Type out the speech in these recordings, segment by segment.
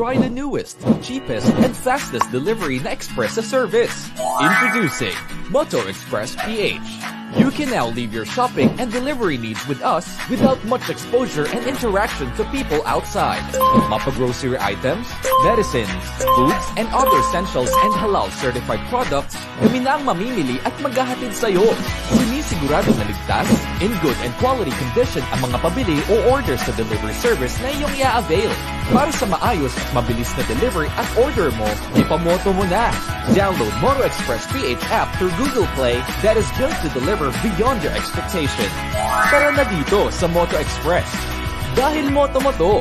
try the newest, cheapest, and fastest delivery na express service. Introducing Moto Express PH. You can now leave your shopping and delivery needs with us without much exposure and interaction to people outside. Mapa-grocery items, medicines, foods, and other essentials and halal-certified products, kami na ang mamimili at maghahatid sa'yo. Sinisigurado na ligtas, in good and quality condition ang mga pabili o orders sa delivery service na iyong i-avail. Para sa maayos at mabilis na delivery at order mo, ipamoto mo na. Download Moto Express PH app through Google Play that is built to deliver beyond your expectation. Tara na dito sa Moto Express. Dahil moto mo to.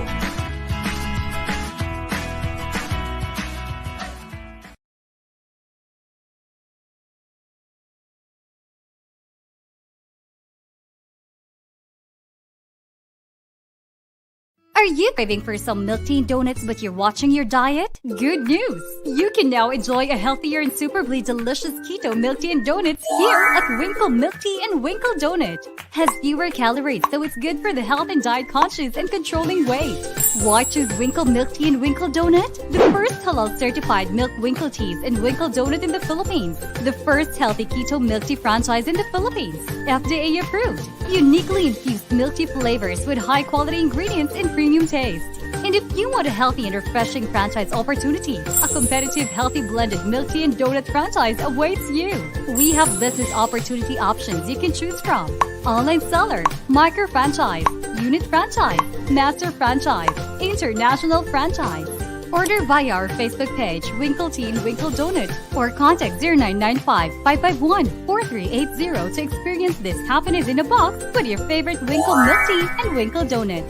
Are you craving for some milk tea and donuts but you're watching your diet? Good news! You can now enjoy a healthier and superbly delicious keto milk tea and donuts here at Winkle Milk Tea and Winkle Donut. Has fewer calories, so it's good for the health and diet conscious and controlling weight. Why choose Winkle Milk Tea and Winkle Donut? The first halal certified milk Winkle Teas and Winkle Donut in the Philippines. The first healthy keto milk tea franchise in the Philippines. FDA approved. Uniquely infused milk tea flavors with high quality ingredients and premium taste. And if you want a healthy and refreshing franchise opportunity, a competitive healthy blended milk tea and donut franchise awaits you. We have business opportunity options you can choose from. Online seller, micro franchise, unit franchise, master franchise, international franchise. Order via our Facebook page, Winkle Tea and Winkle Donut, or contact 0995-551-4380 to experience this happiness in a box with your favorite Winkle Milk Tea and Winkle Donut.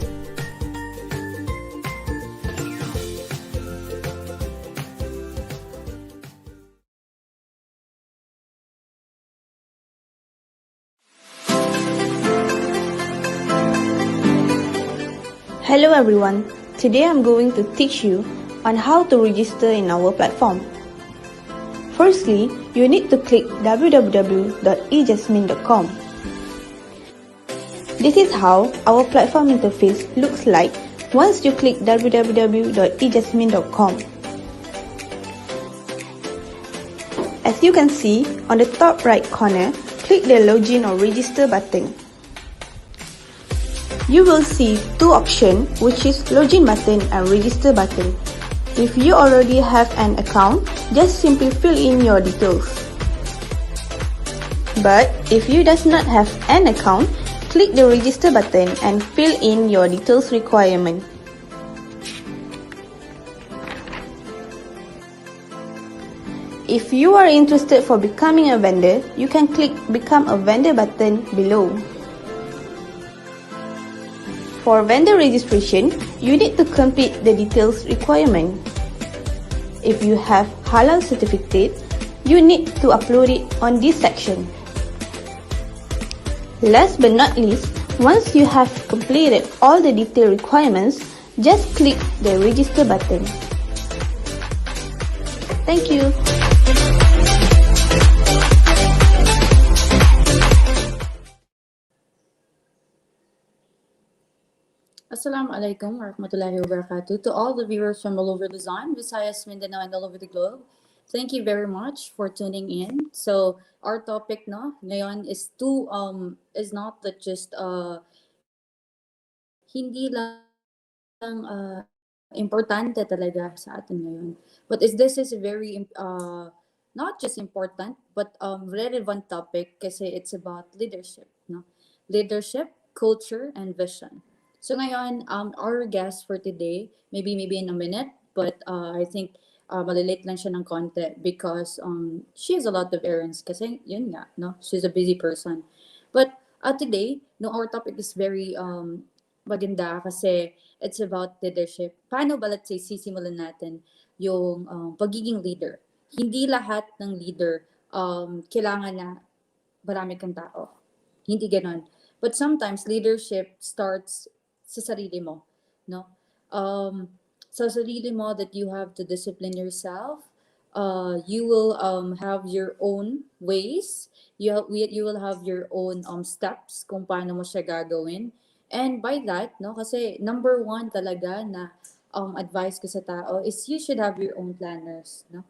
Hello everyone, today I'm going to teach you on how to register in our platform. Firstly, you need to click www.ejasmine.com. This is how our platform interface looks like once you click www.ejasmine.com. As you can see, on the top right corner, click the login or register button. You will see two options, which is login button and register button. If you already have an account, just simply fill in your details. But if you does not have an account, click the register button and fill in your details requirement. If you are interested for becoming a vendor, you can click become a vendor button below. For vendor registration, you need to complete the details requirement. If you have halal certificate, you need to upload it on this section. Last but not least, once you have completed all the detail requirements, just click the register button. Thank you. Assalamualaikum warahmatullahi wabarakatuh to all the viewers from all over Luzon, Visayas, Mindanao, and all over the globe. Thank you very much for tuning in. So our topic ngayon is not that just hindi lang importante talaga sa atin ngayon, but this is a very not just important but relevant topic kasi it's about leadership, leadership, culture, and vision. So ngayon, our guest for today, maybe in a minute, but I think malilate lang siya ng konti because she has a lot of errands kasi yun nga, she's a busy person. But today, our topic is very maganda kasi it's about leadership. Paano ba, let's say, sisimulan natin yung pagiging leader? Hindi lahat ng leader kailangan na marami kang tao. Hindi ganon. But sometimes leadership starts sa sarili mo, sa sarili mo that you have to discipline yourself. You will have your own ways. You will have your own steps kung paano mo siya gagawin. And by that, kasi number one talaga na advice ko sa tao is you should have your own planners, no?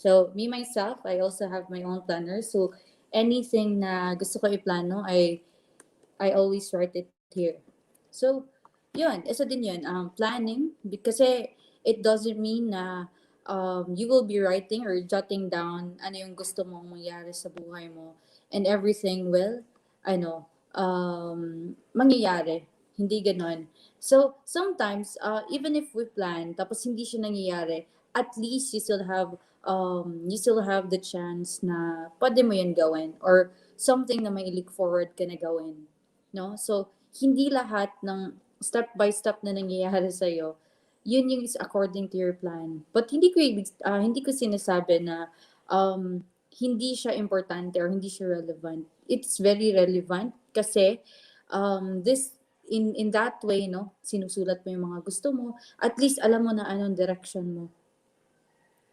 So, me myself, I also have my own planner. So, anything na gusto ko iplano, I always write it here. So, yun, isa din yun, planning, because it doesn't mean na you will be writing or jotting down ano yung gusto mong mangyari sa buhay mo and everything will, ano, mangyayari. Hindi ganon. So, sometimes, even if we plan, tapos hindi siya nangyayari, at least you still have the chance na pwede mo yun gawin or something na may look forward ka na gawin. No? So, hindi lahat ng step by step na nangyayari sa iyo, yun yung is according to your plan. But hindi ko sinasabi na hindi siya importante or hindi siya relevant. It's very relevant kasi this in that way, no, sinusulat mo yung mga gusto mo, at least alam mo na anong direction mo,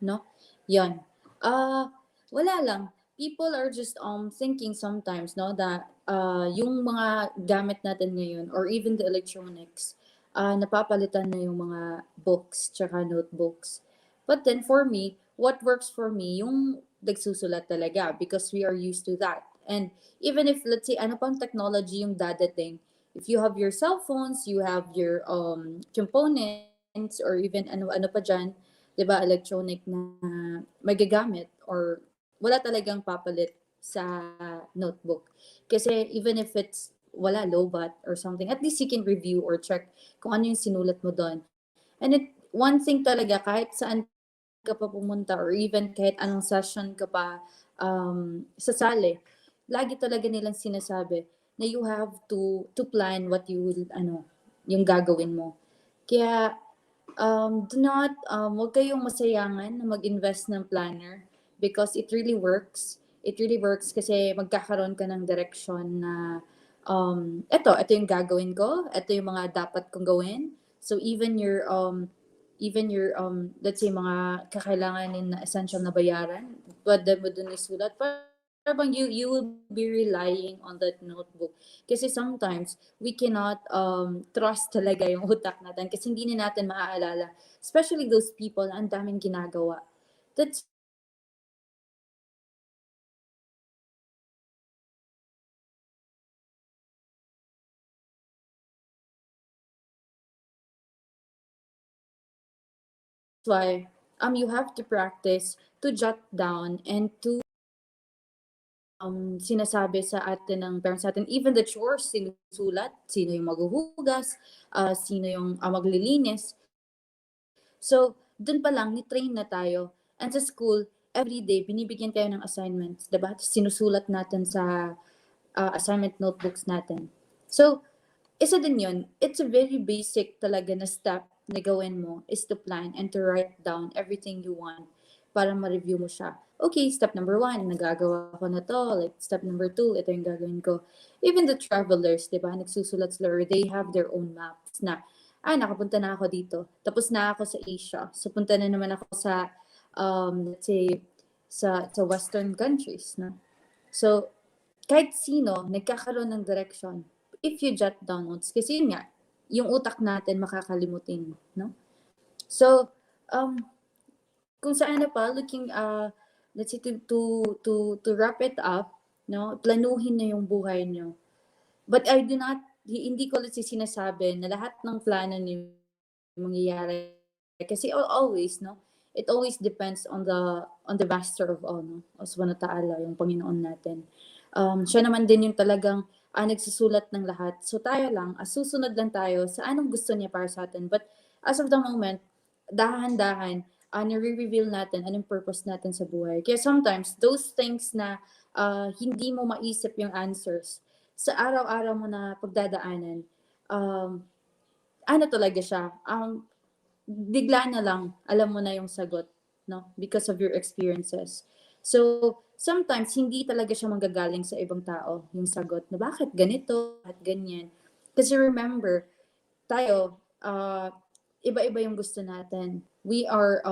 no? Yan. Wala lang. People are just thinking sometimes, no, that yung mga gamit natin ngayon or even the electronics, napapalitan na yung mga books tsaka notebooks. But then for me, what works for me yung nagsusulat talaga because we are used to that. And even if let's say ano pang technology yung dadating, if you have your cell phones, you have your components or even ano-ano pa dyan, 'di ba, electronic na magagamit or wala talagang papalit sa notebook. Kasi even if it's wala lowbat or something, at least you can review or check kung ano yung sinulat mo doon. And one thing talaga, kahit saan ka pa pumunta or even kahit anong session ka pa sasali, lagi talaga nilang sinasabi na you have to plan what you will, yung gagawin mo. Kaya do not, huwag kayong masayangan na mag-invest ng planner because it really works. It really works kasi magkakaroon ka ng direction na, ito yung gagawin ko, ito yung mga dapat kong gawin. So even your, let's say, mga kakailanganin na essential na bayaran, pwede mo dun isulat. Parang you will be relying on that notebook. Kasi sometimes, we cannot trust talaga yung utak natin kasi hindi na natin maaalala. Especially those people na ang daming ginagawa. That's why you have to practice to jot down and to sinasabi sa atin ng parents natin, even the chores, sinusulat, sino yung maghuhugas, sino yung maglilinis. So, dun pa lang, ni-train na tayo. And sa school, every day, binibigyan tayo ng assignments, diba? Sinusulat natin sa assignment notebooks natin. So, isa din yun. It's a very basic talaga na step na gawin mo is to plan and to write down everything you want para ma-review mo siya. Okay, step number 1, nagagawa ko na to. Like, step number 2, ito yung gagawin ko. Even the travelers, di ba, nagsusulat sila or they have their own maps na, nakapunta na ako dito. Tapos na ako sa Asia. So, punta na naman ako sa, let's say, sa Western countries. No? So, kahit sino, nagkakaroon ng direction if you jot down notes. Kasi yun nga, yung utak natin makakalimutin. No? So, kung sa ano pa, looking, let's say, to wrap it up, no, planuhin na yung buhay nyo. But I do not, hindi ko let's say sinasabi na lahat ng plano niyo mangyayari. Kasi always, no, it always depends on the master of all, no, o subhanahu wa ta'ala, yung Panginoon natin. Siya naman din yung talagang nagsusulat ng lahat. So tayo lang, susunod lang tayo sa anong gusto niya para sa atin. But as of the moment, dahan-dahan, nare-reveal natin anong purpose natin sa buhay. Kaya sometimes, those things na hindi mo maisip yung answers, sa araw-araw mo na pagdadaanan, ano talaga siya, bigla na lang, alam mo na yung sagot, no? Because of your experiences. So, sometimes, hindi talaga siya manggagaling sa ibang tao, yung sagot, na bakit ganito, bakit ganyan. Kasi remember, tayo, iba-iba yung gusto natin. We are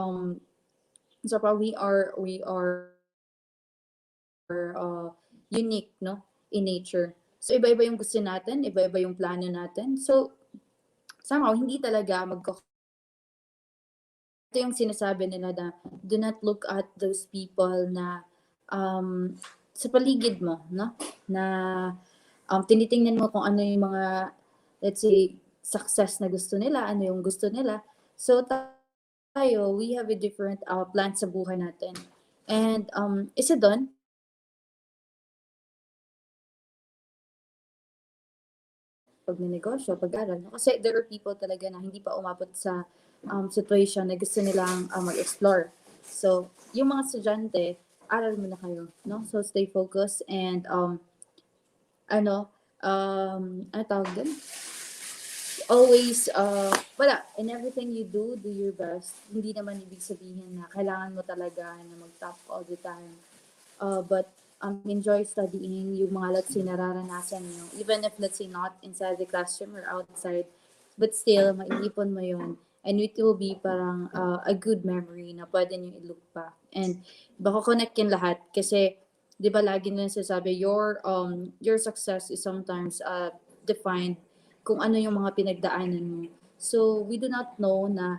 unique, no, in nature. So iba-iba yung gusto natin, iba-iba yung plano natin. So somehow hindi talaga yung sinasabi nila na do not look at those people na sa paligid mo, no? Na tinitingnan mo kung ano yung mga, let's say, success na gusto nila, ano yung gusto nila. So tayo, we have a different plan sa buhay natin. And isa doon, pag negosyo, pag-aral. No? Kasi there are people talaga na hindi pa umabot sa situation na gusto nilang mag-explore. So, yung mga estudyante, aral muna kayo, no? So, stay focused and ano, ano tawag din? Always, wala, in everything you do, do your best. Hindi naman ibig sabihin na kailangan mo talaga na mag-top all the time. But enjoy studying yung mga let's say nararanasan nyo. Even if let's say not inside the classroom or outside, but still, maiipon mo yun. And it will be parang a good memory na pwede nyo i-look back. And baka connect yan lahat kasi di ba lagi nila sasabi, your success is sometimes defined kung ano yung mga pinagdaanan mo. So, we do not know na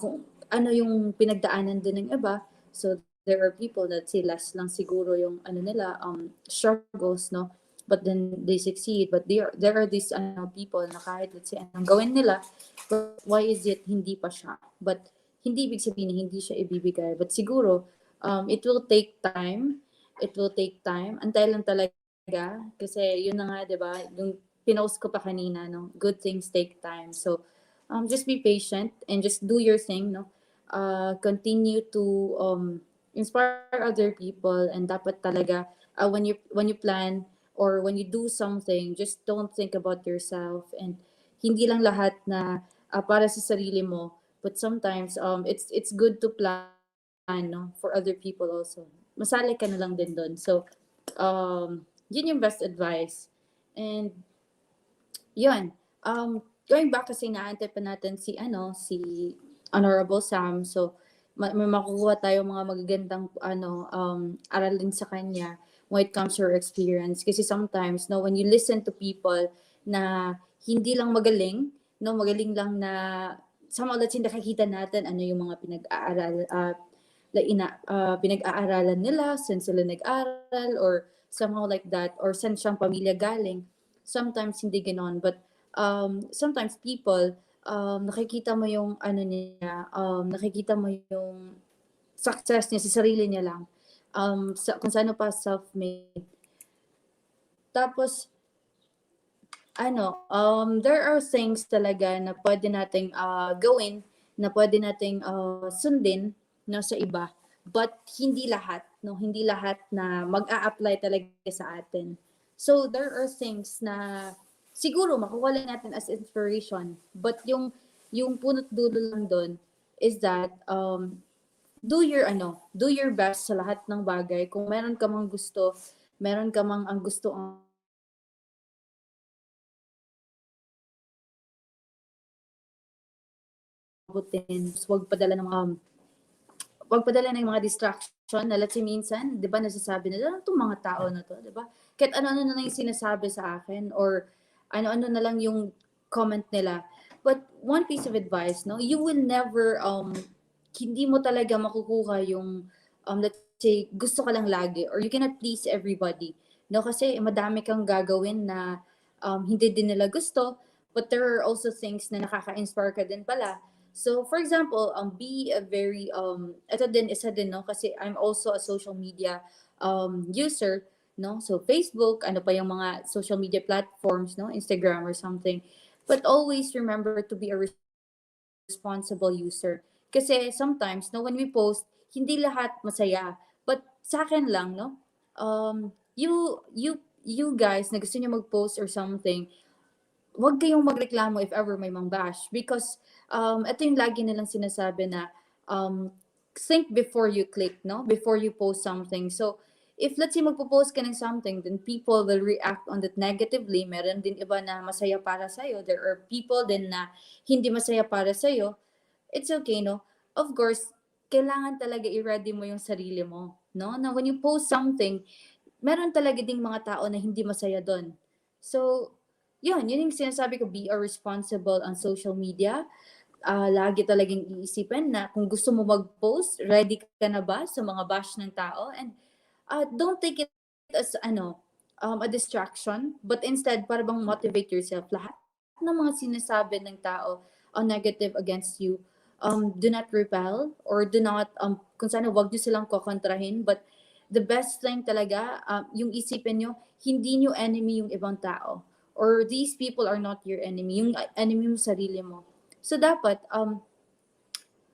kung ano yung pinagdaanan din ng iba. So, there are people that say less lang siguro yung ano nila, struggles, no? But then they succeed. But there are these people na kahit let's say anong gawin nila, but why is it hindi pa siya? But hindi ibig sabihin na hindi siya ibibigay. But siguro, it will take time. It will take time. Antay lang talaga. Kasi yun na nga, di ba? Yung pinost ko pa kanina, no? Good things take time. So, just be patient and just do your thing, no? Continue to inspire other people and dapat talaga when you plan or when you do something, just don't think about yourself and hindi lang lahat na para sa sarili mo, but sometimes it's good to plan, no, for other people also. Masali ka na lang din doon. So, yun yung best advice. And yun. Going back kasi naantay pa natin si Honorable Sam. So, may makukuha tayo mga magagandang aralin sa kanya when it comes to her experience. Kasi sometimes, no, when you listen to people na hindi lang magaling, no, magaling lang na somehow let's say nakikita natin ano yung mga pinag-aaralan nila, saan sila nag-aral, or somehow like that, or saan siyang pamilya galing. Sometimes hindi ganon, but sometimes people, nakikita mo yung ano niya, nakikita mo yung success niya sa sarili niya lang. Kung saan pa self-made. Tapos, there are things talaga na pwede nating gawin, na pwede nating sundin no, sa iba. But hindi lahat, no? Hindi lahat na mag-a-apply talaga sa atin. So, there are things na siguro makukuha lang natin as inspiration. But yung punot dulo lang doon is that do your best sa lahat ng bagay. Kung meron ka mang gusto, meron ka mang ang gusto abutin, wag padala ng mga distraction na let's say minsan, 'di ba, nasasabi nila, itong mga tao na to, 'di ba? Kahit ano-ano na lang yung sinasabi sa akin or ano-ano na lang yung comment nila. But one piece of advice, no, you will never hindi mo talaga makukuha yung let's say gusto ka lang lagi or you cannot please everybody. No, kasi madami kang gagawin na hindi din nila gusto, but there are also things na nakaka-inspire ka din pala. So, for example, be a very, ito din, isa din, no? Kasi I'm also a social media user, no? So, Facebook, ano pa yung mga social media platforms, no? Instagram or something. But always remember to be a responsible user. Kasi sometimes, no, when we post, hindi lahat masaya. But sa akin lang, no? You guys na gusto niyo mag-post or something, wag kayong magreklamo if ever may mang bash because ito yung lagi nilang sinasabi na think before you click, no? Before you post something. So, if let's say magpo-post ka ng something, then people will react on that negatively. Meron din iba na masaya para sa'yo. There are people din na hindi masaya para sa'yo. It's okay, no? Of course, kailangan talaga i-ready mo yung sarili mo, no? Na when you post something, meron talaga ding mga tao na hindi masaya doon. So, yun yung sinasabi ko, be a responsible on social media. lagi talagang iisipin na kung gusto mo mag-post, ready ka na ba sa mga bash ng tao? And don't take it as a distraction, but instead para bang motivate yourself. Lahat ng mga sinasabi ng tao on negative against you, do not repel or do not kung sana wag niyo silang kokontrahin, but the best thing talaga, yung isipin nyo, hindi nyo enemy yung ibang tao, or these people are not your enemy, yung enemy mo sarili mo. So dapat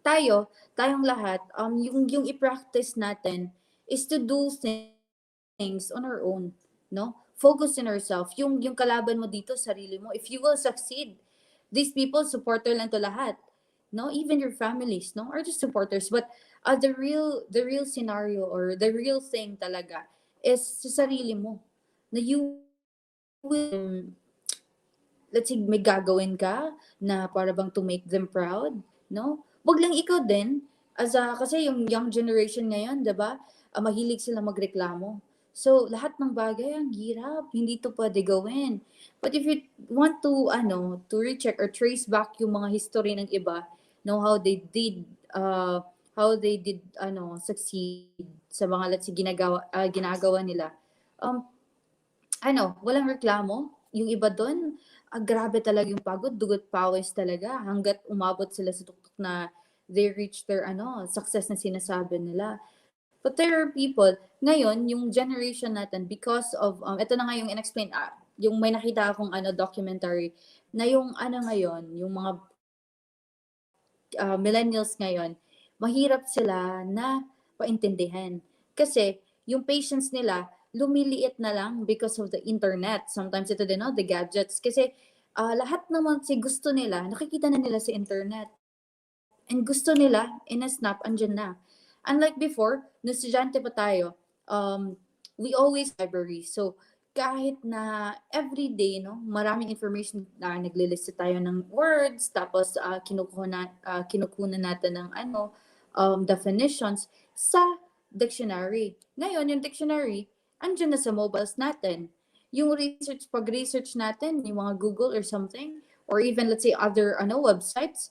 tayong lahat, yung i-practice natin is to do things on our own, no? Focus on yourself. Yung kalaban mo dito, sarili mo. If you will succeed, these people, supporter lang to lahat. No? Even your families, no? Are just supporters. But the real scenario or the real thing talaga is sa sarili mo. Na you will, let's say, may gagawin ka na para bang to make them proud, no? Wag lang ikaw din, kasi yung young generation ngayon, 'di ba? Mahilig sila magreklamo. So, lahat ng bagay ang hirap, hindi to pwede gawin. But if you want to recheck or trace back yung mga history ng iba, know how they did succeed sa mga, let's say, ginagawa nila. Um Walang reklamo. Yung iba doon, grabe talaga yung pagod, dugot pawis talaga hangga't umabot sila sa tuktok na they reach their success na sinasabi nila. But there are people, ngayon, yung generation natin, because of, ito na nga yung in-explain, yung may nakita akong documentary, na yung ngayon, yung mga millennials ngayon, mahirap sila na paintindihan. Kasi yung patience nila, lumiliit na lang because of the internet. Sometimes ito din, the gadgets. Kasi lahat naman gusto nila, nakikita na nila sa internet. And gusto nila, in a snap, andyan na. Unlike before, nung estudyante pa tayo, we always library. So, kahit na everyday, no, maraming information na naglilista tayo ng words, tapos kinukunan natin ng definitions sa dictionary. Ngayon, yung dictionary, andyan na sa mobiles natin. Yung pag-research natin, yung mga Google or something, or even let's say other websites,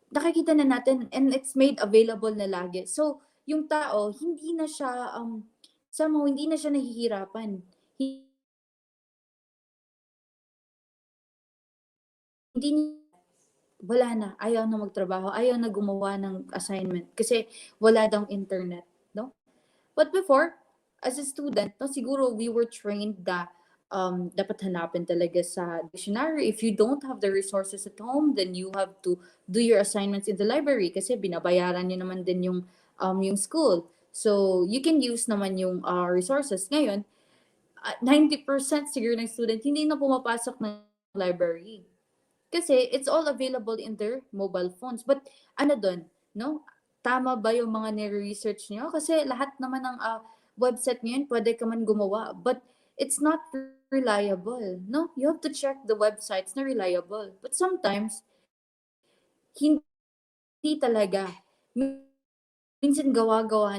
nakikita na natin and it's made available na lagi. So, yung tao, hindi na siya, somehow, hindi na siya nahihirapan. Hindi wala na, ayaw na magtrabaho, ayaw na gumawa ng assignment kasi wala daw internet, no? But before, as a student, no, siguro we were trained na dapat hanapin talaga sa dictionary. If you don't have the resources at home, then you have to do your assignments in the library kasi binabayaran nyo naman din yung school. So, you can use naman yung resources. Ngayon, 90% siguro ng student hindi na pumapasok ng library. Kasi it's all available in their mobile phones. But doon, no? Tama ba yung mga nire-research nyo? Kasi lahat naman ng website ngayon, pwede ka man gumawa. But it's not reliable, no? You have to check the websites na reliable. But sometimes, hindi talaga. Minsan gawa-gawa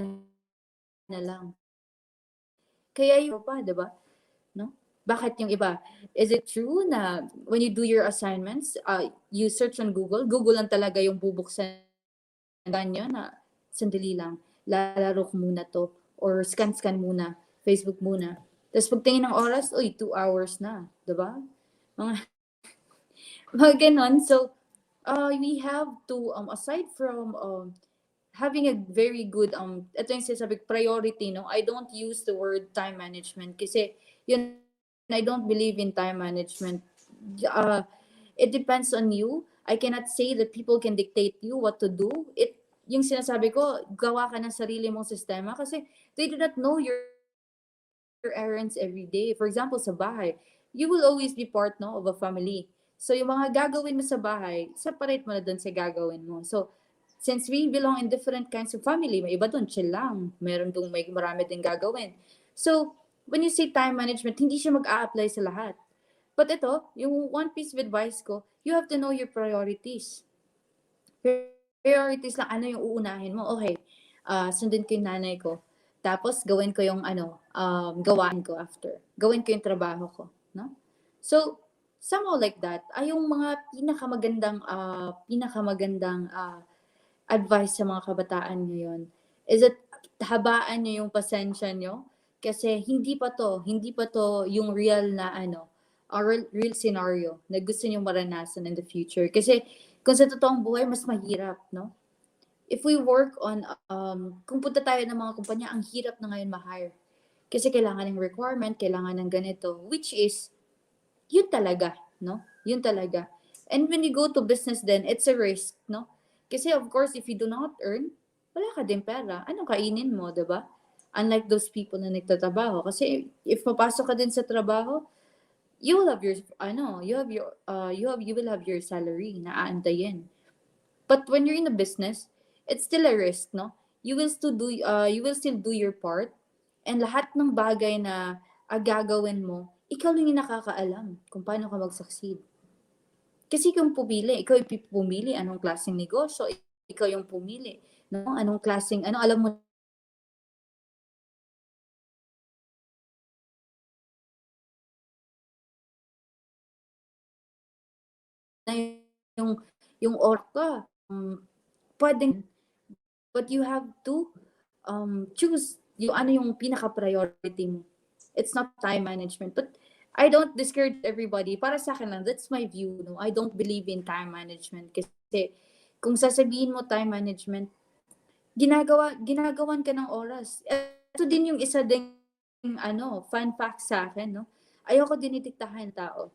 na lang. Kaya yung pa, di ba? No? Bakit yung iba? Is it true na when you do your assignments, you search on Google, Google lang talaga yung bubuksan ganyan na sandali lang, lalaro ko muna to, or scan muna, Facebook muna. Tapos pagtingin ng oras, 2 hours na, diba? Mga ganon. So, we have to, aside from having a very good, ito yung sinasabi, priority, no? I don't use the word time management kasi yun, I don't believe in time management. It depends on you. I cannot say that people can dictate you what to do. Yung sinasabi ko, gawa ka ng sarili mong sistema kasi they do not know your errands every day. For example, sa bahay, you will always be part, no, of a family. So, yung mga gagawin mo sa bahay, separate mo na dun sa gagawin mo. So, since we belong in different kinds of family, may iba dun, chill lang. Meron dun may marami din gagawin. So, when you say time management, hindi siya mag-a-apply sa lahat. But ito, yung one piece of advice ko, you have to know your priorities. Priorities lang, ano yung uunahin mo. Okay, sundin ko yung nanay ko. Tapos, gawin ko yung gawain ko after. Gawin ko yung trabaho ko. No? So, Somehow like that. Ay yung mga pinakamagandang advice sa mga kabataan ngayon is that habaan niyo yung pasensya niyo kasi hindi pa to yung real na real scenario na gusto niyo maranasan in the future. Kasi kung sa totoong buhay mas mahirap, no? If we work on kung punta tayo ng mga kumpanya, ang hirap na ngayon ma-hire. Kasi kailangan ng requirement, kailangan ng ganito, which is yun talaga, no? Yun talaga. And when you go to business then, it's a risk, no? Kasi of course, if you do not earn, wala ka din pera. Anong kainin mo, 'di ba? Unlike those people na nagtatrabaho. Kasi if mapasok ka din sa trabaho, you will have your, you will have your salary na aantayin. But when you're in a business, it's still a risk, no? You will still do your part, and lahat ng bagay na gagawin mo, ikaw lang yung nakakaalam kung paano ka mag-succeed. Kasi kung ikaw yung pumili anong klaseng negosyo, ikaw yung pumili, no? Anong klaseng alam mo na yung oras ka. Pwedeng, but you have to choose yung yung pinaka-priority mo. It's not time management. But I don't discourage everybody. Para sa akin lang, that's my view. No? I don't believe in time management. Kasi kung sasabihin mo time management, ginagawan ka ng oras. Ito din yung isa ding fun fact sa akin. No? Ayoko dinidiktahan tao.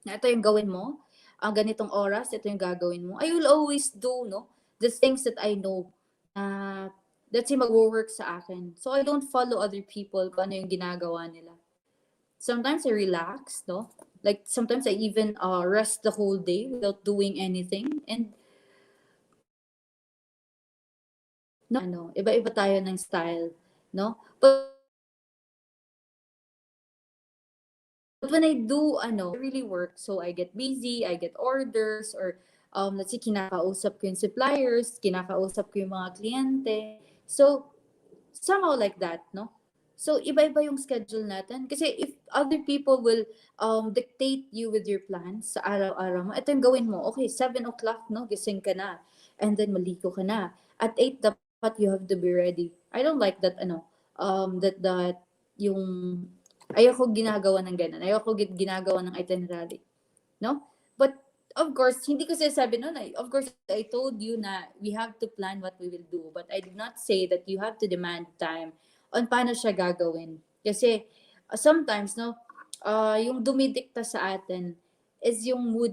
Na ito yung gawin mo, ang ganitong oras, ito yung gagawin mo. I will always do, no, the things that I know na that's yung mag-work sa akin. So I don't follow other people kung ano yung ginagawa nila. Sometimes I relax, no? Like sometimes I even rest the whole day without doing anything. And no, iba-iba tayo ng style, no? But when I do, I really work. So I get busy, I get orders, or let's say, kinakausap ko yung suppliers, kinakausap ko yung mga kliyente. So, somehow like that, no? So, iba-iba yung schedule natin. Kasi if other people will dictate you with your plans sa araw-araw mo, ito yung gawin mo. Okay, 7 o'clock, no? Gising ka na. And then, maligo ka na. At 8, dapat you have to be ready. I don't like that, that yung ayoko ginagawa ng ganun. Ayoko ginagawa ng itinerary. No? But, of course, hindi ko sinasabi nun. Of course, I told you na we have to plan what we will do. But I did not say that you have to demand time on paano siya gagawin. Kasi, sometimes, no, yung dumidikta sa atin is yung mood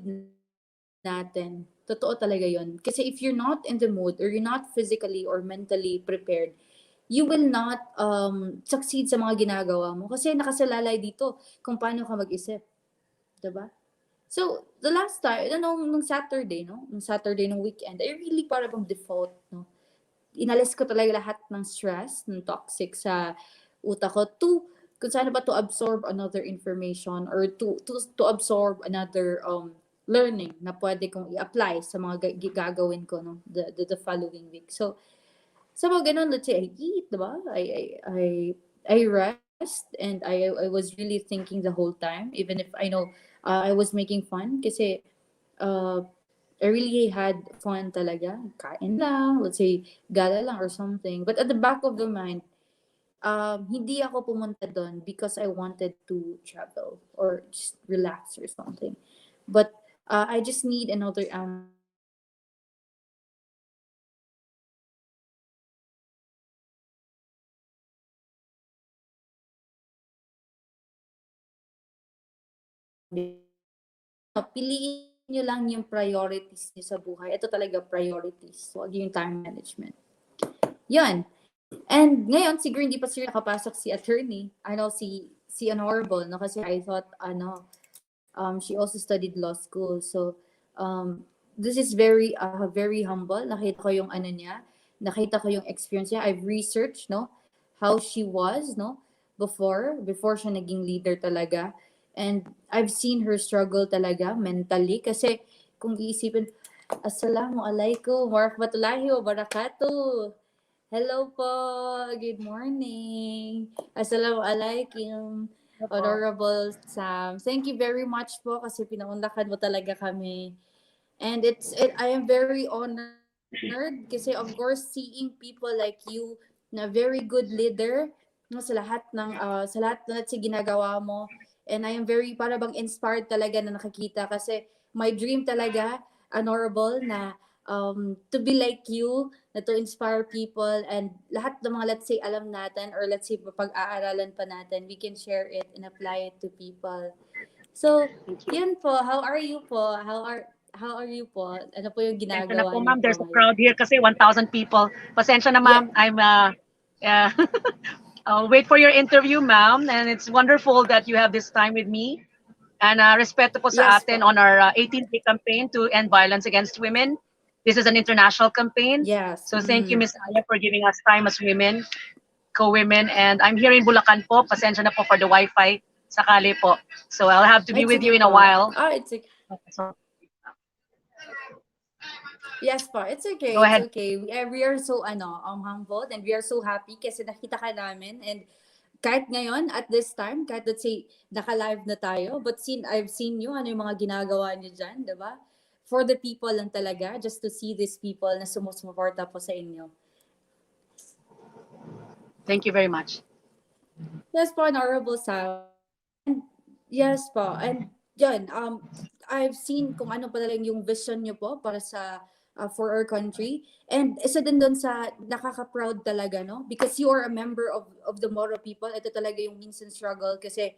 natin. Totoo talaga yon. Kasi if you're not in the mood or you're not physically or mentally prepared, you will not succeed sa mga ginagawa mo kasi nakasalalay dito kung paano ka mag-isip. 'Di ba? So, the last time, nung Saturday, no? Nung Saturday, nung weekend, I really para bang default, no? Inalis ko talaga lahat ng stress, ng toxic sa utak ko kung saan ba to absorb another information or to absorb another learning na pwede kong i-apply sa mga gagawin ko, no? The following week. So, sa mga ganun, let's say, I eat, diba? I rest, and I was really thinking the whole time, even if I know I was making fun, kasi uh, I really had fun talaga. Kain lang, let's say, gala lang or something. But at the back of the mind, hindi ako pumunta doon because I wanted to travel or just relax or something. But I just need another piliin nyo lang yung priorities nyo sa buhay. Ito talaga priorities. Huwag yung time management. Yan. And ngayon, siguro hindi pa sila nakapasok si attorney. Si Honorable, no? Kasi I thought, she also studied law school. So, this is very humble. Nakita ko yung niya. Nakita ko yung experience niya. I've researched, no? How she was, no? Before siya naging leader talaga. And I've seen her struggle talaga mentally. Kasi kung iisipin, Assalamualaikum warahmatullahi wabarakatuh. Hello po. Good morning. Assalamualaikum. Opo. Honorable Sam. Thank you very much po kasi pinaunlakan mo talaga kami. And I am very honored kasi of course seeing people like you na very good leader no sa lahat na let's say ginagawa mo. And I am very para bang inspired talaga na nakakita kasi my dream talaga honorable na to be like you na to inspire people and lahat ng mga let's say alam natin or let's say pag-aaralan pa natin we can share it and apply it to people. So, Thank you. yun po. How are you po? How are you po? Ano po yung Pasensya na ginagawa po, niyo ma'am. po There's a ngayon? crowd here kasi 1,000 people. Pasensya na, Yeah. ma'am. Uh, I'll wait for your interview, ma'am. And it's wonderful that you have this time with me. And respeto po sa Yes atin po. on our 18th day campaign to end violence against women. This is an international campaign. Yes. So thank you, Mm. Miss Ayah, for giving us time as women, co-women. And I'm here in Bulacan po. Pasensya na po for the Wi-Fi. Sakali po. So I'll have to be It's with you okay in a po. while. It's okay. So Yes po. It's go okay. It's ahead. okay. We are so humbled and we are so happy kasi nakita ka namin and kahit ngayon at this time kahit let's say naka-live na tayo but I've seen you ano yung mga ginagawa niyo diyan, 'di ba? For the people lang talaga just to see these people na sumusuporta po sa inyo. Thank you very much. Yes po, Honorable Sam. Yes po. And yun, I've seen kung ano pa lang yung vision nyo po para sa for our country. And isa din doon sa nakaka-proud talaga, no? Because you are a member of the Moro people. Ito talaga yung minsan struggle kasi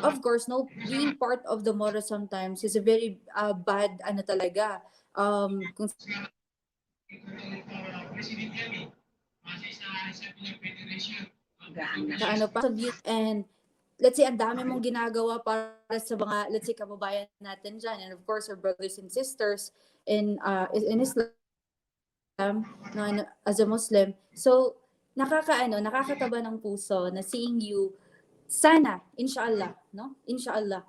of course, no, being part of the Moro sometimes is a very bad ano talaga. Kung sa ano pa of you and let's say ang dami mong ginagawa para sa mga let's say kababayan natin diyan and of course our brothers and sisters in Islam no, as a Muslim. So nakakataba ng puso na seeing you sana inshallah no inshallah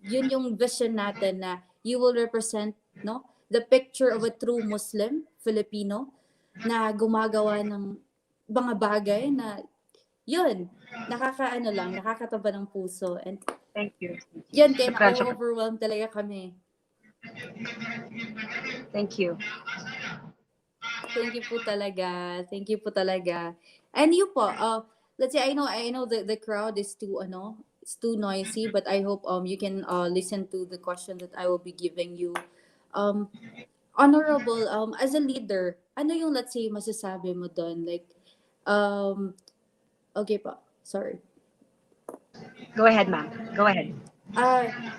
yun yung vision natin na you will represent no the picture of a true Muslim Filipino na gumagawa ng mga bagay na yun, nakakataba ng puso. And Thank you. yun, kaya Shukran, shukran. na-overwhelm talaga kami. Thank you. Thank you po talaga. Thank you po talaga. And you po, let's say I know the crowd is too it's too noisy, but I hope you can listen to the question that I will be giving you. Honorable, as a leader, ano yung let's say masasabi mo doon? Like, okay pa, sorry. Go ahead, ma'am. Go ahead.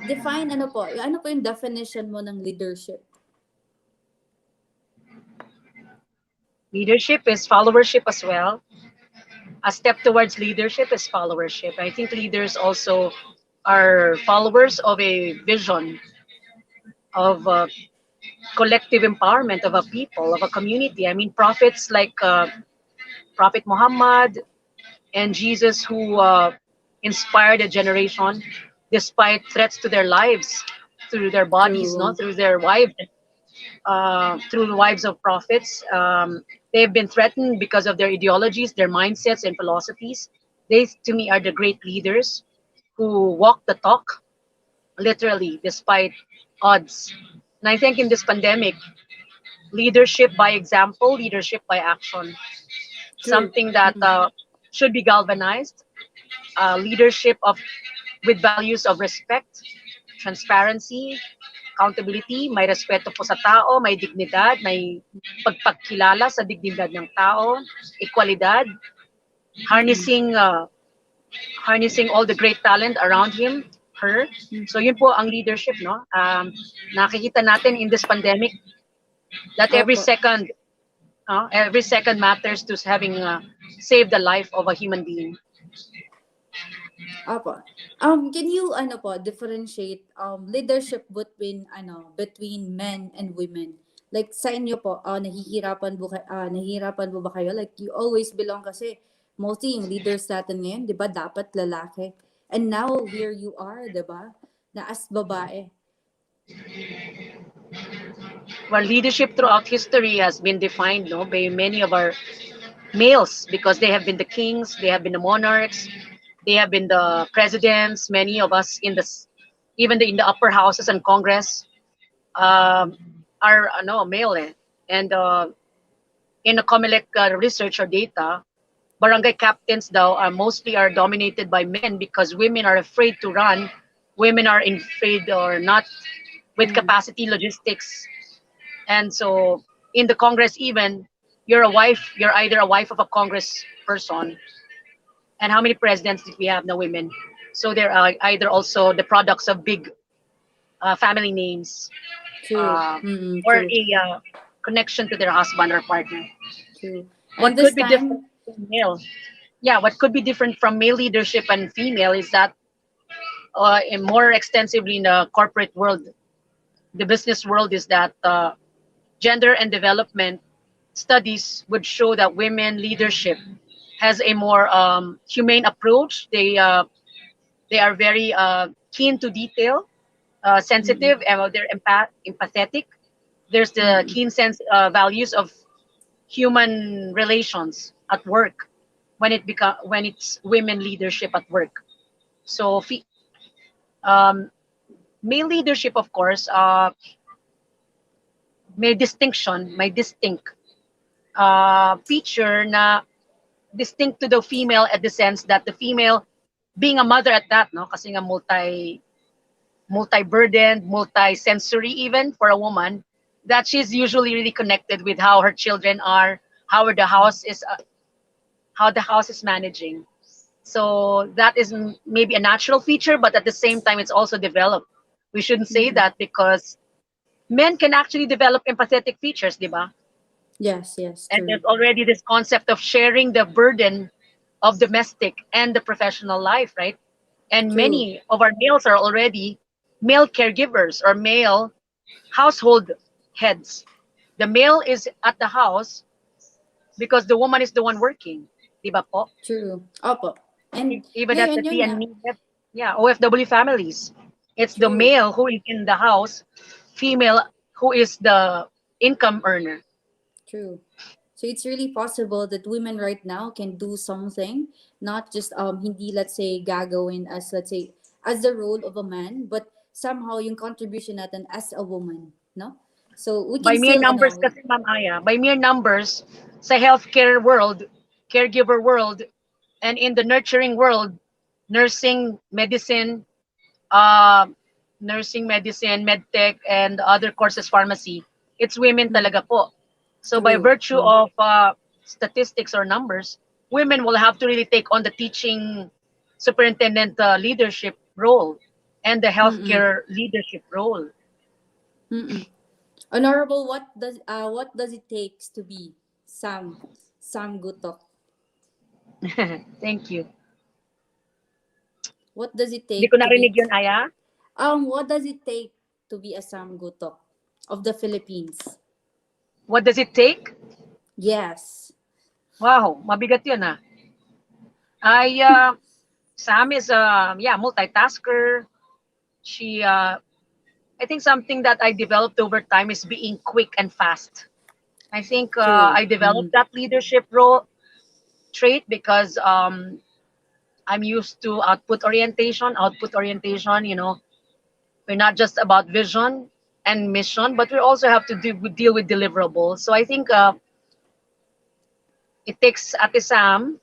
Define ano po yung definition mo ng leadership? Leadership is followership as well. A step towards leadership is followership. I think leaders also are followers of a vision of collective empowerment of a people, of a community. I mean, prophets like Prophet Muhammad and Jesus, who inspired a generation despite threats to their lives, through their bodies, True. through their wives, through the wives of prophets. They've been threatened because of their ideologies, their mindsets, and philosophies. They, to me, are the great leaders who walk the talk, literally, despite odds. And I think in this pandemic, leadership by example, leadership by action, True. something that should be galvanized. Leadership with values of respect, transparency, accountability, may respeto po sa tao, may dignidad, may pagpagkilala sa dignidad ng tao, equalidad, harnessing all the great talent around him, her. So yun po ang leadership, no? Nakikita natin in this pandemic that every Opo. second matters to having saved the life of a human being. Apo. Can you differentiate leadership between men and women? Like sa inyo po, nahihirapan po ba kayo? Like you always belong kasi mostly yung leaders natin ngayon, 'di ba, dapat lalaki. And now here you are, 'di ba? Na as babae. Well, leadership throughout history has been defined, by many of our males, because they have been the kings, they have been the monarchs, They have been the presidents. Many of us in even in the upper houses and Congress are no male. Eh. And in the COMELEC research or data, barangay captains though are mostly are dominated by men because women are afraid to run. Women are afraid or not with Mm. capacity logistics. And so in the Congress even, you're a wife, you're either a wife of a Congress person. And how many presidents did we have? No women. So they're either also the products of big family names True. uh, or True. a connection to their husband or partner. True. And What this could be different time, from male? Yeah, what could be different from male leadership and female is that in more extensively in the corporate world, the business world, is that gender and development studies would show that women leadership has a more humane approach. They are very keen to detail, sensitive, mm-mm, and they're empathetic. There's the mm-mm, keen sense values of human relations at work when it's women leadership at work. So um, male leadership, of course, may distinct feature na distinct to the female at the sense that the female being a mother at that, no, kasi nga multi-burdened, multi-sensory even for a woman, that she's usually really connected with how her children are, how the house is, how the house is managing. So that is maybe a natural feature, but at the same time, it's also developed. We shouldn't say mm-mm. that because men can actually develop empathetic features, di ba? Yes, yes, And true. there's already this concept of sharing the burden of domestic and the professional life, right? And True. many of our males are already male caregivers or male household heads. The male is at the house because the woman is the one working. Di ba po? True. Opo. And Even at the ngayon yun nga. Yeah, OFW families. It's the True. male who is in the house, female who is the income earner. True. So it's really possible that women right now can do something, not just hindi, let's say, gagawin as, let's say, as the role of a man, but somehow yung contribution natin as a woman, no? So we can By mere still numbers ano. kasi, Ma'am Aya, by mere numbers, sa healthcare world, caregiver world, and in the nurturing world, nursing, medicine, uh, medtech, and other courses, pharmacy, it's women Mm, talaga po. So by true. virtue of statistics or numbers, women will have to really take on the teaching superintendent leadership role and the Mm-mm. healthcare leadership role. Mm-mm. Honorable, what does it takes to be Sam Gutok? Thank you. What does it Hindi take ko to be narinig yun, Aya. what does it take to be a Sam Gutok of the Philippines? What does it take? Yes. Wow, mabigat yun ah. Ay, Sam is yeah, multitasker. She I think something that I developed over time is being quick and fast. I think True. I developed Mm. that leadership role trait because I'm used to output orientation, you know. We're not just about vision and mission, but we also have to deal with deliverables. So I think it takes Ate Sam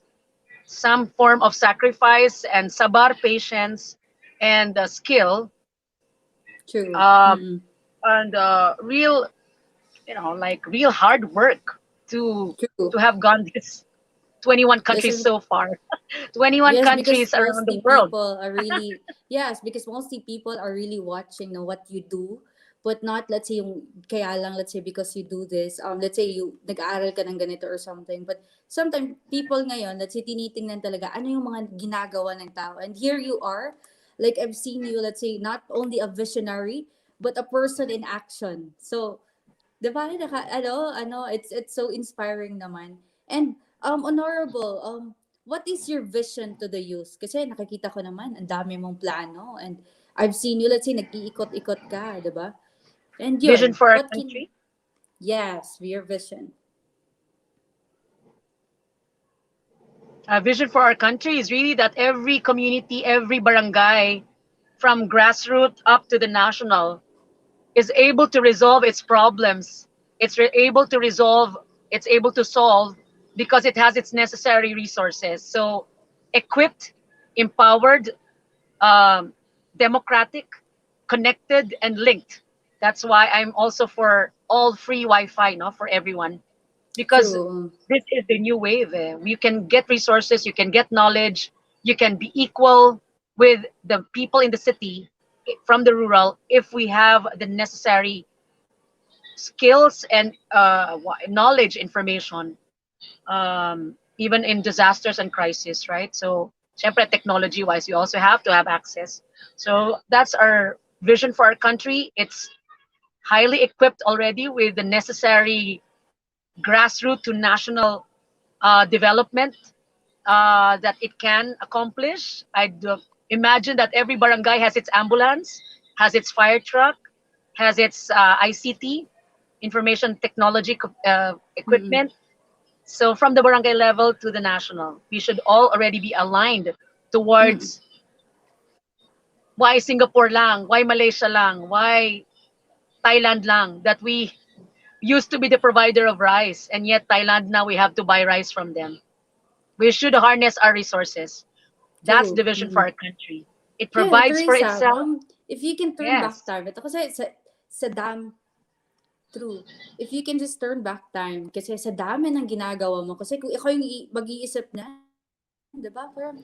some form of sacrifice and sabar, patience, and skill, True. uh, Mm-mm. and real, like real hard work True. to have gone this 21 Yes, countries so far, 21 yes, because countries around the mostly world. people are really, yes, because mostly people are really watching know what you do, but not, let's say, yung, kaya lang, let's say, because you do this, let's say, you, nag-aaral ka ng ganito or something, but sometimes, people ngayon, let's say, tinitingnan talaga, ano yung mga ginagawa ng tao, and here you are, like, I've seen you, let's say, not only a visionary, but a person in action, so, di ba, it's so inspiring naman. And, honorable, what is your vision to the youth? Kasi nakikita ko naman, ang dami mong plano. And I've seen you, let's say, nag-iikot-ikot ka, di ba? And Vision yun, for our what can, country. yes, your vision. vision for our country is really that every community, every barangay, from grassroots up to the national, is able to resolve its problems. Able to resolve, it's able to solve because it has its necessary resources. So, equipped, empowered, um, democratic, connected, and linked. That's why I'm also for all free Wi-Fi, no, for everyone, because True. this is the new wave. You can get resources, you can get knowledge, you can be equal with the people in the city from the rural if we have the necessary skills and knowledge, information, even in disasters and crisis, right? So, syempre, technology-wise, you also have to have access. So that's our vision for our country. It's highly equipped already with the necessary grassroots to national development that it can accomplish. I'd imagine that every barangay has its ambulance, has its fire truck, has its ICT, information technology Mm-mm. equipment. So from the barangay level to the national, we should all already be aligned Mm-mm. towards why Singapore lang, why Malaysia lang, why Thailand lang, that we used to be the provider of rice, and yet Thailand now we have to buy rice from them. We should harness our resources. That's True. the vision for Mm-mm. our country. It Yeah, provides for Teresa, itself. if you can turn back Yes. time, ito kasi sa true. If you can just turn back time, kasi sa dami ng ginagawa mo, kasi kung ikaw yung mag-iisip na, di ba? Parang,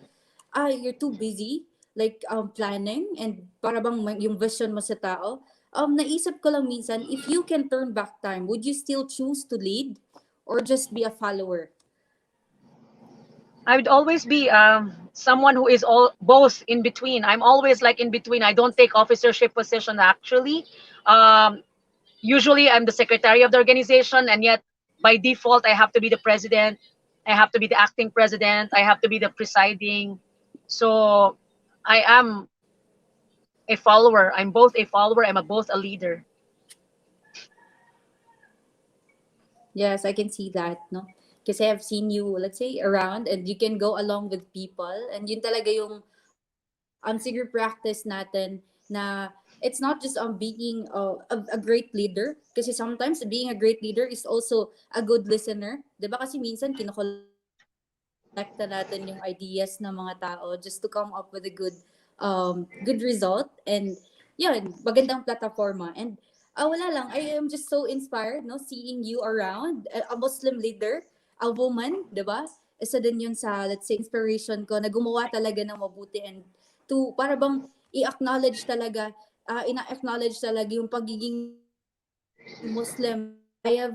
you're too busy, like, planning, and para bang yung vision mo sa tao. Naisip ko lang minsan, if you can turn back time, would you still choose to lead or just be a follower? I would always be someone who is all both in between. I'm always like in between. I don't take officership position actually. Um, Usually I'm the secretary of the organization, and yet by default I have to be the president. I have to be the acting president. I have to be the presiding. So I am a follower. I'm both a follower. Both a leader. Yes, I can see that, no? Kasi I've seen you, let's say, around, and you can go along with people, and yun talaga yung siguro practice natin na it's not just on being a great leader, kasi sometimes being a great leader is also a good listener. 'Di ba kasi minsan kinokolekta natin yung ideas ng mga tao just to come up with a good result, and yun, magandang plataforma. And wala lang, I am just so inspired, no, seeing you around, a Muslim leader, a woman, 'di ba? Isa din yun sa, let's say, inspiration ko na gumawa talaga ng mabuti, and to para bang i-acknowledge talaga, ina-acknowledge talaga yung pagiging Muslim mo. I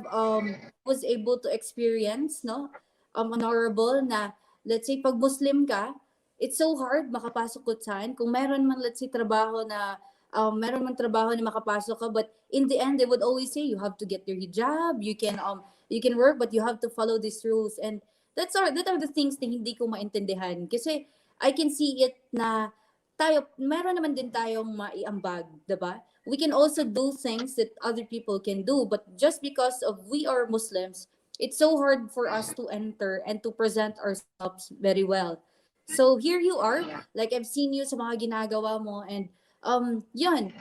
was able to experience, no, honorable na, let's say, pag Muslim ka, it's so hard makapasok kutsan. Kung meron man, let's say, meron man trabaho na makapasok ka, but in the end, they would always say, you have to get your hijab, you can work, but you have to follow these rules. And that are the things na hindi ko maintindihan. Kasi, I can see it na meron naman din tayong maiambag, 'di ba? We can also do things that other people can do, but just because of we are Muslims, it's so hard for us to enter and to present ourselves very well. So here you are, Yeah. like I've seen you sa mga ginagawa mo, and yun,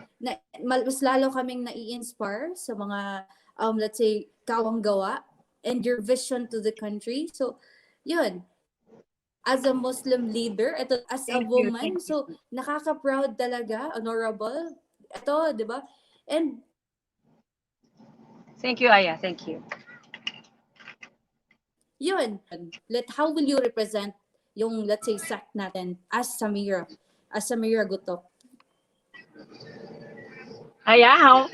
mas lalo kaming nai-inspire sa mga let's say kawang gawa and your vision to the country. So yun, as a Muslim leader, ito as a Thank you. woman, Thank you. so nakaka-proud talaga, honorable. Ito, 'di ba? And Thank you, Aya. Thank you. yun, how will you represent yung, let's say, sect natin as Samira Gutok? Aya, how?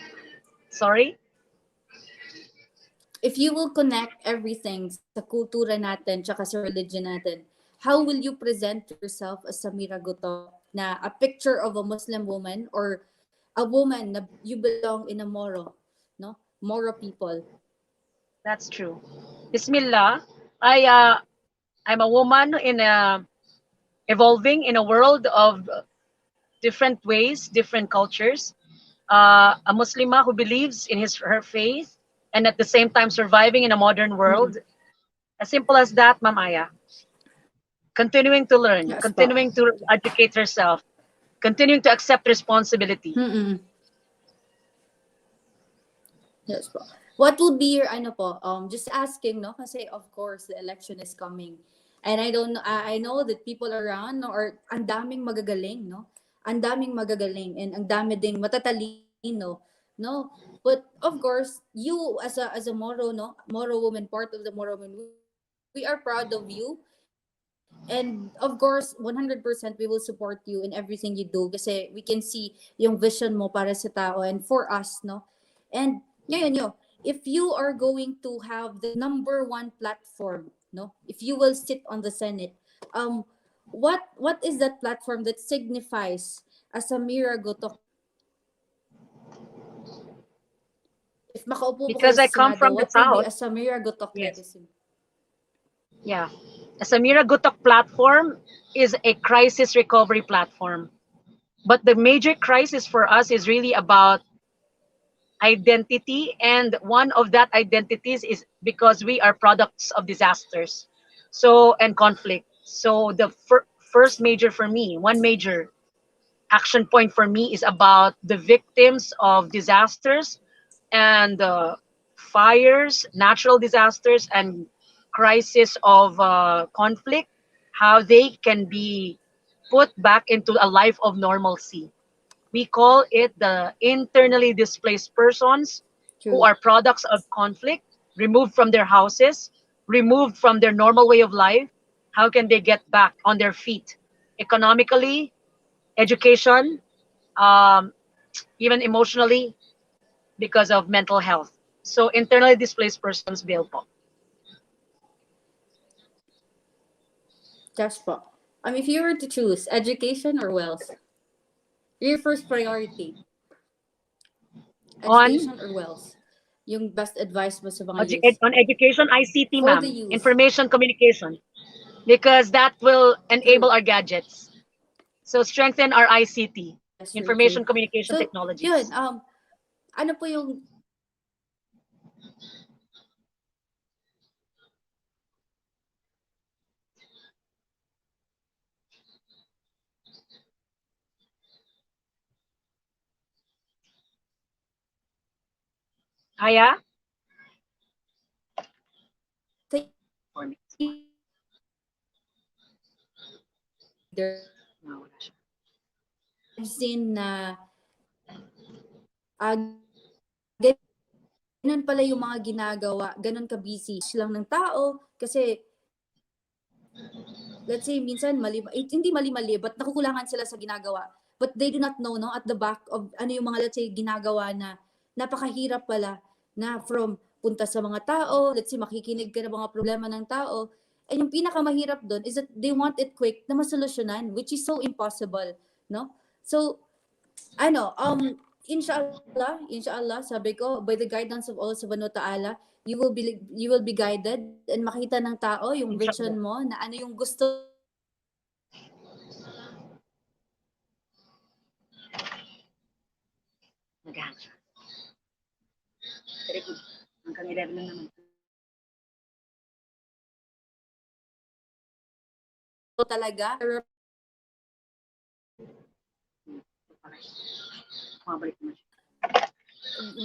Sorry. If you will connect everything sa kultura natin tsaka sa religion natin, how will you present yourself as Samira Gutok, na a picture of a Muslim woman, or a woman na you belong in a Moro, no? Moro people. That's true. Bismillah. I'm a woman in a evolving in a world of different ways, different cultures. A Muslima who believes in her faith and at the same time surviving in a modern Mm-mm. world. As simple as that, Ma'am Aya. continuing to learn, Yes po. continuing to educate herself, continuing to accept responsibility. Yes po. What would be your ano po? Just asking, no? Kasi of course the election is coming. And I don't I know that people around, no, or ang daming magagaling, no? Ang daming magagaling and ang dami ding matatalino, no? But of course, you as a Moro, no? Moro woman, part of the Moro woman, we are proud of you. And of course, 100% we will support you in everything you do kasi we can see yung vision mo para sa tao and for us, no? And ngayon yo, if you are going to have the number one platform, no? If you will sit on the Senate, what is that platform that signifies as a Miragotok? If makaupo po kayo Because I sa come Senado, from the what will be South. as a Miragotok Yes. legacy? Yeah. The Samira Gutok platform is a crisis recovery platform. But the major crisis for us is really about identity. And one of that identities is because we are products of disasters and conflict. So the first major for me, one major action point for me is about the victims of disasters and fires, natural disasters, and crisis of conflict, how they can be put back into a life of normalcy. We call it the internally displaced persons who True. are products of conflict, removed from their houses, removed from their normal way of life. How can they get back on their feet economically, education, um, even emotionally, because of mental health. So internally displaced persons bill po. Cash po. If you were to choose education or wealth, your first priority, On education or wealth? Yung best advice mo sa mga youth. on education, ICT, For the ma'am, youth. information communication, because that will enable True. our gadgets. So strengthen our ICT, Yes, true, information true. communication So, technologies. yun, ano po yung Ayah? For me. No, wala siya. I've seen na ganun pala yung mga ginagawa, ganun ka-busy lang ng tao kasi let's say minsan hindi mali-mali but nakukulangan sila sa ginagawa but they do not know, no, at the back of ano yung mga let's say ginagawa na napakahirap pala na from punta sa mga tao, let's say makikinig ka ng mga problema ng tao, and yung pinakamahirap doon is that they want it quick na masolusyonan, which is so impossible, no? So inshallah, sabi ko, by the guidance of Allah subhanahu wa ta'ala, you will be guided and makita ng tao yung vision mo na ano yung gusto Nag-hang siya. Very good. Hanggang 11 na naman. talaga. Mabalik naman siya.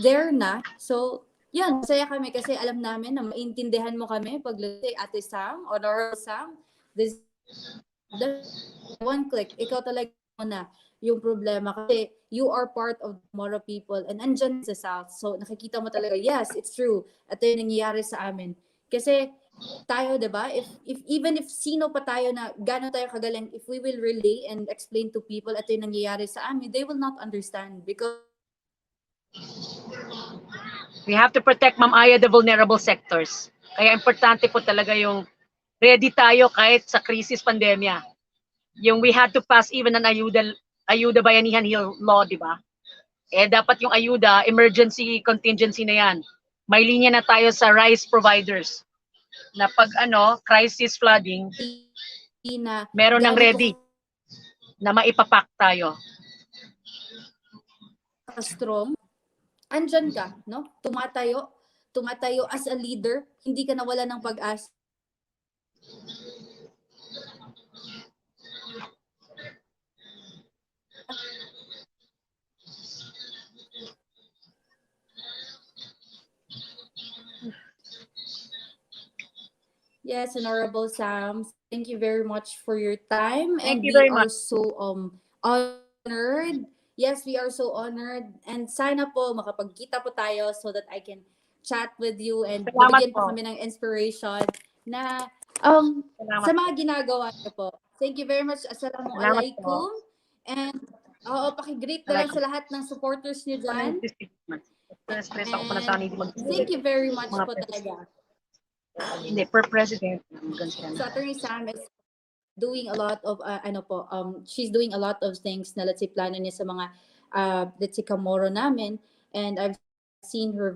There na. So, yun, masaya kami kasi alam namin na maintindihan mo kami pag let's say Ate Sam or Sam, this the one click, ikaw talaga mo na yung problema kasi you are part of Moro people and andyan sa South. So, nakikita mo talaga, yes, it's true. At yung nangyayari sa amin. Kasi tayo, 'di ba? If even if sino pa tayo na gano'n tayo kagaling, if we will relay and explain to people at yung nangyayari sa amin, they will not understand because We have to protect, Ma'am Aya, the vulnerable sectors. Kaya importante po talaga yung ready tayo kahit sa krisis pandemya. Yung we had to pass even an ayuda bayanihan law, di ba? Dapat yung ayuda, emergency contingency na yan. May linya na tayo sa rice providers na pag crisis flooding, na meron ng ready na maipapak tayo. Strong, andyan ka, no? Tumatayo as a leader, hindi ka nawala ng pag-asa. Yes, Honorable Sam, thank you very much for your time, Thank and you we very are much. so honored. Yes, we are so honored, and sana po makapagkita po tayo so that I can chat with you and Salamat mabigyan pa po. kami ng inspiration na Salamat sa po. mga ginagawa niyo po. Thank you very much. Salamat po. Assalamualaikum. And paki-greet na lang Alaikum. sa lahat ng supporters niyo dyan. Stress ako pa na sana And hindi mag thank you very much mga po president. talaga. Hindi, per president. Ganun sila So na. Attorney Sam is doing a lot of she's doing a lot of things na let's say plano niya sa mga let's say kamoro namin, and I've seen her,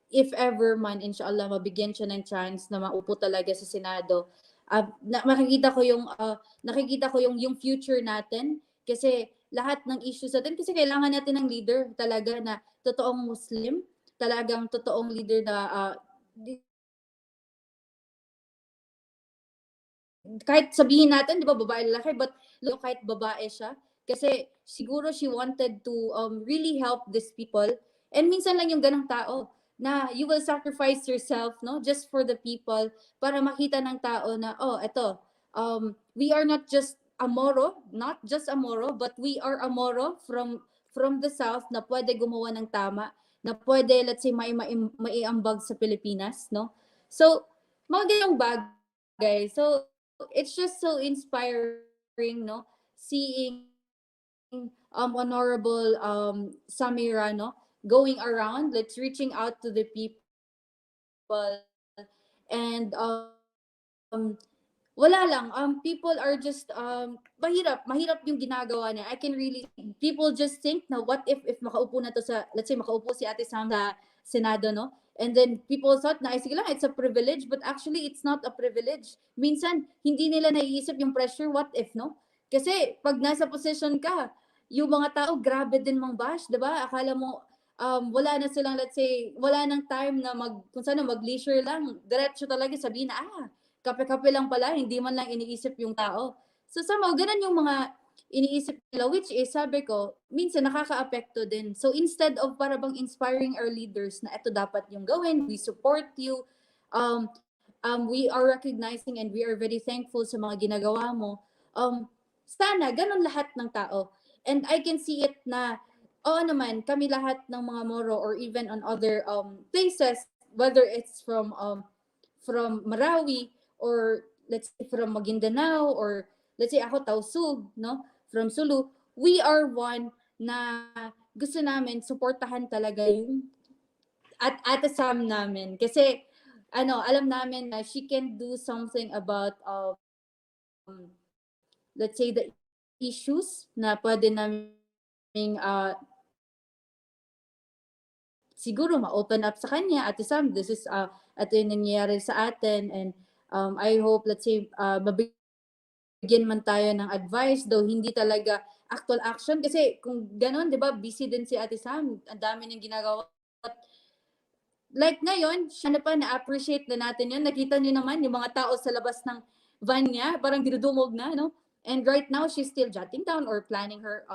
if ever man inshallah mabigyan siya ng chance na maupo talaga sa Senado. Nakikita ko yung future natin, kasi lahat ng issues natin, kasi kailangan natin ng leader talaga na totoong Muslim, talagang totoong leader na kahit sabihin natin, di ba, babae lalaki, but look, kahit babae siya, kasi siguro she wanted to really help these people. And minsan lang yung ganang tao na you will sacrifice yourself, no, just for the people, para makita ng tao na, oh, eto, we are not just Amoro, not just Amoro, but we are Amoro from the South na pwede gumawa ng tama, na pwede, let's say, maiambag sa Pilipinas, no? So, mga ganyang bagay. So, it's just so inspiring, no? Seeing Honorable Samira, no, going around, let's reaching out to the people, and wala lang, people are just mahirap yung ginagawa niya. I can really, people just think na what if makaupo na to sa, let's say makaupo si Ate Sam sa Senado, no, and then people thought na ay sige lang, it's a privilege, but actually it's not a privilege. Minsan hindi nila naiisip yung pressure, what if, no, kasi pag nasa position ka, yung mga tao grabe din mang bash, 'di ba? Akala mo wala na silang, let's say, wala nang time na kung saan mag-leisure lang, diretso talaga sabihin na kape-kape lang pala, hindi man lang iniisip yung tao. So somehow, ganun yung mga iniisip nila, which is, sabi ko, minsan nakaka-apekto din. So instead of para bang inspiring our leaders na ito dapat yung gawin, we support you, we are recognizing and we are very thankful sa mga ginagawa mo, sana ganun lahat ng tao. And I can see it na, oo naman, kami lahat ng mga Moro or even on other places, whether it's from Marawi, or let's say from Maguindanao, or let's say ako Tausug, no, from Sulu, we are one na gusto namin suportahan talaga yung Ate Sam namin, kasi alam namin na she can do something about let's say the issues na pwede naming siguro ma-open up sa kanya. Ate Sam, this is ito yung nangyayari sa atin, and I hope, let's say, mabigyan man tayo ng advice, though hindi talaga actual action, kasi kung gano'n, di ba, busy din si Ate Sam, ang dami niyang ginagawa. Like ngayon, pa, na-appreciate na natin yun. Nakita niyo naman yung mga tao sa labas ng van niya, parang dinudumog na, no? And right now, she's still jotting down or planning her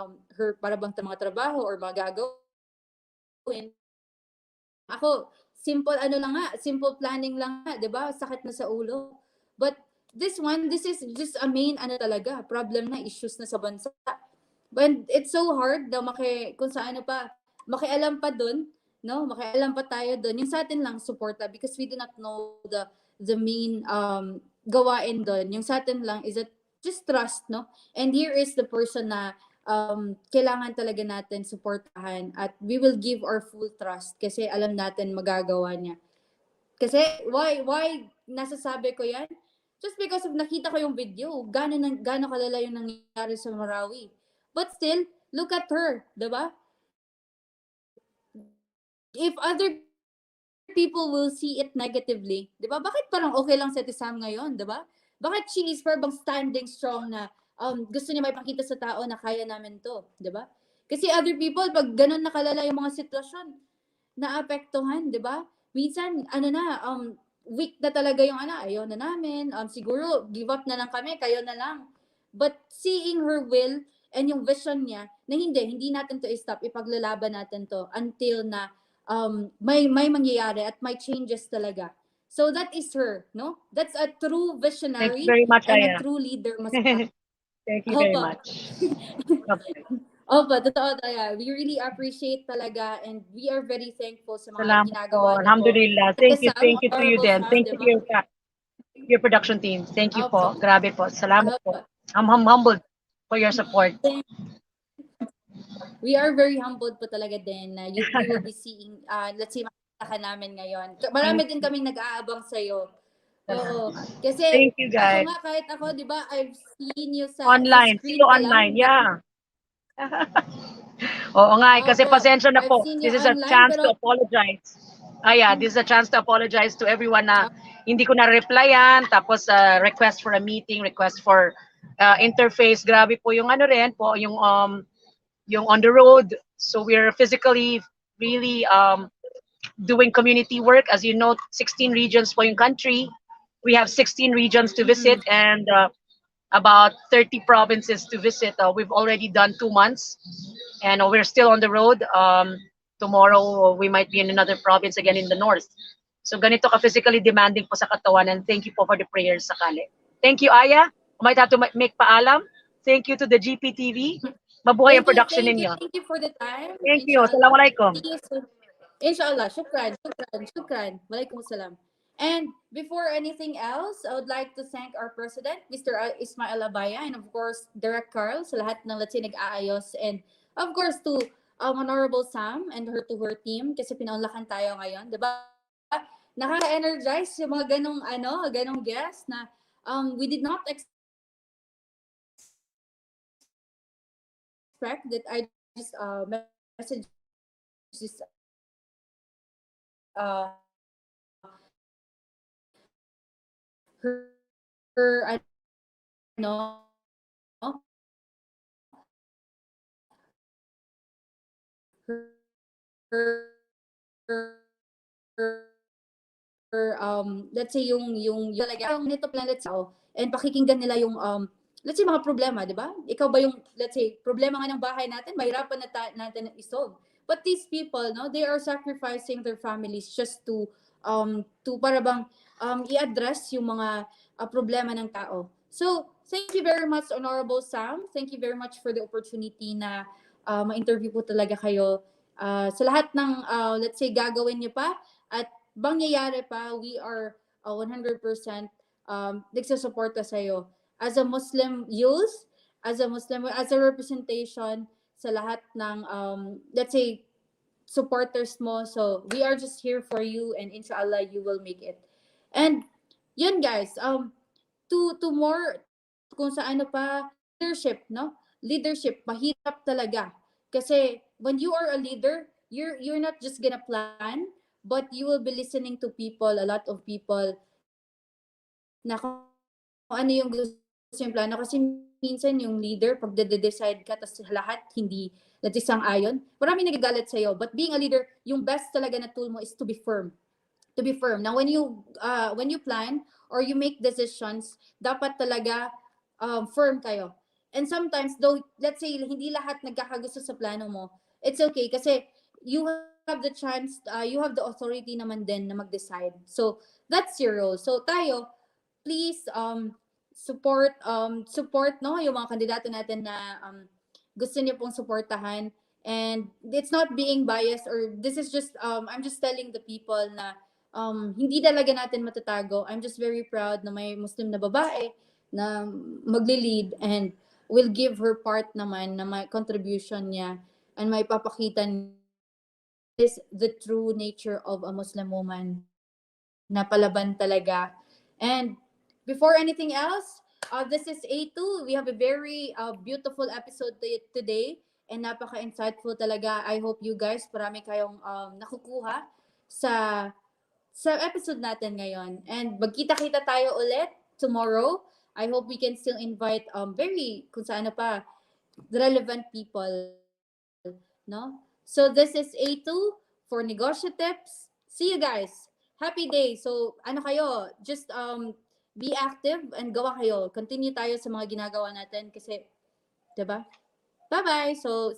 para bang mga trabaho or mga gagawin. Ako, simple planning lang nga, 'di ba? Sakit na sa ulo. But this is just a main talaga, problem na, issues na sa bansa. But it's so hard daw kung sa makialam pa doon, no? Makialam pa tayo doon. Yung sa atin lang suporta, because we do not know the main gawain doon. Yung sa atin lang is that just trust, no? And here is the person na kailangan talaga natin suportahan, at we will give our full trust kasi alam natin magagawa niya. Kasi why nasasabi ko yan? Just because of nakita ko yung video, gano'n kalala yung nangyari sa Marawi. But still, look at her, 'di ba? If other people will see it negatively, 'di ba? Bakit parang okay lang si Ate Sam ngayon, 'di ba? Bakit she is parang standing strong na gusto niya maipakita sa tao na kaya namin 'to, 'di ba? Kasi other people, pag ganun nakalala yung mga sitwasyon, naapektuhan, 'di ba? Minsan weak na talaga yung ayaw na namin, siguro give up na lang kami, kayo na lang. But seeing her will and yung vision niya na hindi natin to stop, ipaglalaban natin to until na may mangyayari at may changes talaga. So that is her, no? That's a true Thank you visionary very much, and a Ayah. true leader. Mas Thank you very Opo. much. Bye-bye. Opo, totoo talaga. We really appreciate talaga and we are very thankful sa mga Salamat po. ginagawa niyo po. Alhamdulillah. At the Sam, Thank you to you Honorable then. Sam, Thank di you to ba? your production team. Thank you po. Opo. Grabe po. Salamat po. Opo. I'm humbled for your support. We are very humbled po talaga din na we will be seeing, let's say, makikita ka namin ngayon. Marami din kaming nag-aabang sa'yo. Oo. Salamat. Kasi Thank you ako guys. nga, kahit ako, di ba, I've seen you sa Online. See you screen pa online. lang. Yeah. Oo nga, kasi Opo. pasensya na I've po. seen you This is a online, chance pero to apologize. Yeah, this is a chance to apologize to everyone na hindi ko na-replyan, tapos request for a meeting, request for interface. Grabe po yung ano rin po, yung on the road. So we're physically really doing community work. As you know, 16 regions po yung country. We have 16 regions to visit and about 30 provinces to visit. We've already done 2 months and we're still on the road. Tomorrow we might be in another province again in the north. So ganito ka physically demanding po sa katawan and thank you po for the prayers sakali. Thank you, Ayah. I might have to make paalam. Thank you to the GPTV. Mabuhay ang production ninyo. thank you for the time. Thank you. Inshallah. Assalamualaikum. See you soon. Inshallah. Shukran. Walaikum salam. And before anything else, I would like to thank our president, Mr. Ismail Abaya, and of course, Derek Carl, sa lahat ng let's say nag-aayos. And of course, to Honorable Sam and to her team, kasi pinaunlakan tayo ngayon. Diba? Nakaka-energize yung mga ganong guests na we did not expect that I just message this her, ano her, let's say yung talaga yung nito plan let's say and pakikinggan nila yung let's say mga problema, di ba? Ikaw ba yung let's say problema nga ng bahay natin, mahirapan natin i-solve. But these people, no, they are sacrificing their families just to para bang i-address yung mga problema ng tao. So, thank you very much, Honorable Sam. Thank you very much for the opportunity na ma-interview po talaga kayo. Sa lahat ng, let's say, gagawin niyo pa at bangyayari pa, we are 100% nagsusuporta sa'yo. As a Muslim youth, as a representation sa lahat ng, let's say, supporters mo. So, we are just here for you and inshallah, you will make it. And, yun guys, to more, kung sa ano pa, leadership, no? Leadership, mahirap talaga. Kasi, when you are a leader, you're not just gonna plan, but you will be listening to people, a lot of people, na kung ano yung gusto yung plano. Kasi minsan yung leader, pag decide ka, tapos lahat hindi nagsisang-ayon, maraming nagagalit sa'yo. But being a leader, yung best talaga na tool mo is to be firm. To be firm. Now, when you plan or you make decisions, dapat talaga firm kayo. And sometimes, though, let's say, hindi lahat nagkakagusto sa plano mo, it's okay kasi you have the chance, you have the authority naman din na mag-decide. So, that's your role. So, tayo, please support no yung mga kandidato natin na gusto niyo pong suportahan, and it's not being biased or this is just I'm just telling the people na hindi talaga natin matatago. I'm just very proud na may Muslim na babae na magle-lead and will give her part naman na may contribution niya and may papakita is the true nature of a Muslim woman na palaban talaga. And before anything else, this is A2. We have a very beautiful episode today and napaka-insightful talaga. I hope you guys, marami kayong nakukuha sa episode natin ngayon. And magkita-kita tayo ulit tomorrow. I hope we can still invite very, kung saan pa, relevant people. No? So this is A2 for Negosyo Tips. See you guys. Happy day. So ano kayo, just be active and gawa kayo. Continue tayo sa mga ginagawa natin kasi, 'di ba? Bye-bye. So